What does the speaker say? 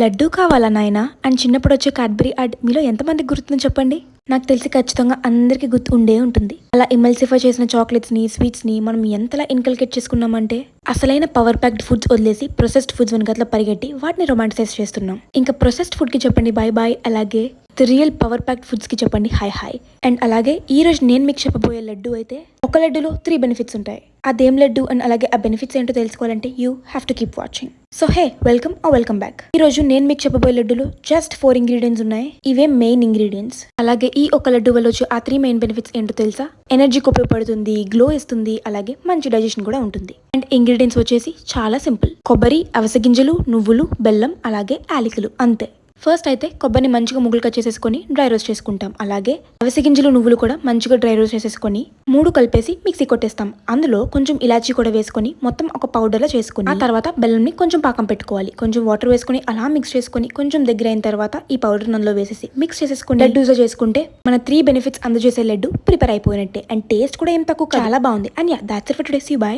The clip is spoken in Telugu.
లడ్డూ కావాలా నాయనా అని చిన్నప్పుడు వచ్చే క్యాడ్బరీ యాడ్ మీలో ఎంతమందికి గుర్తుందో చెప్పండి. నాకు తెలిసి ఖచ్చితంగా అందరికీ గుర్తు ఉండే ఉంటుంది. అలా ఎమ్మెల్సిఫై చేసిన చాక్లెట్స్ ని, స్వీట్స్ ని మనం ఎంతలా ఇన్కల్కేట్ చేసుకున్నామంటే అసలైన పవర్ ప్యాక్డ్ ఫుడ్స్ వదిలేసి ప్రొసెస్డ్ ఫుడ్స్ వెనకట్లా పరిగెట్టి వాటిని రొమాంటిసైజ్ చేస్తున్నాం. ఇంకా ప్రొసెస్డ్ ఫుడ్ కి చెప్పండి బాయ్ బాయ్, అలాగే రియల్ పవర్ ప్యాక్డ్ ఫుడ్స్ కి చెప్పండి హాయ్ హాయ్. అండ్ అలాగే ఈ రోజు నేను మీకు చెప్పబోయే లడ్డు అయితే ఒక లడ్డులో 3 బెనిఫిట్స్ ఉంటాయి. అదేం లడ్డు అండ్ అలాగే ఆ బెనిఫిట్స్ ఏంటో తెలుసుకోవాలంటే you have to keep watching. So hey, welcome back. ఈ రోజు నేను మీకు చెప్పబోయే లడ్డులో జస్ట్ 4 ఇంగ్రీడియంట్స్ ఉన్నాయి. ఇవే మెయిన్ ఇంగ్రీడియంట్స్. అలాగే ఈ ఒక లడ్డు వల్ల వచ్చి ఆ 3 మెయిన్ బెనిఫిట్స్ ఏంటో తెలుసా? ఎనర్జీకి ఉపయోగపడుతుంది, గ్లో ఇస్తుంది, అలాగే మంచి డైజెషన్ కూడా ఉంటుంది. అండ్ ఇంగ్రీడియంట్స్ వచ్చేసి చాలా సింపుల్. కొబ్బరి, అవిసె గింజలు, నువ్వులు, బెల్లం, అలాగే యాలకులు, అంతే. ఫస్ట్ అయితే కొబ్బరిని మంచిగా ముగ్గులు కట్ చేసేసుకొని డ్రై రోస్ట్ చేసుకుంటాం. అలాగే అవిసె గింజలు, నువ్వులు కూడా మంచిగా డ్రై రోస్ట్ చేసేసుకొని 3 కలిపేసి మిక్సీ కొట్టేస్తాం. అందులో కొంచెం ఇలాచీ కూడా వేసుకొని మొత్తం ఒక పౌడర్లా చేసుకుని ఆ తర్వాత బెల్లంని కొంచెం పాకం పెట్టుకోవాలి. కొంచెం వాటర్ వేసుకొని అలా మిక్స్ చేసుకొని కొంచెం దగ్గర అయిన తర్వాత ఈ పౌడర్ అందులో వేసేసి మిక్స్ చేసేసుకుని లడ్డూగా చేసుకుంటే మన 3 బెనిఫిట్స్ అందజేసే లడ్డు ప్రిపేర్ అయిపోయినట్టే. అండ్ టేస్ట్ కూడా ఏం తక్కువ, చాలా బాగుంది. And yeah, that's it for today. See you by.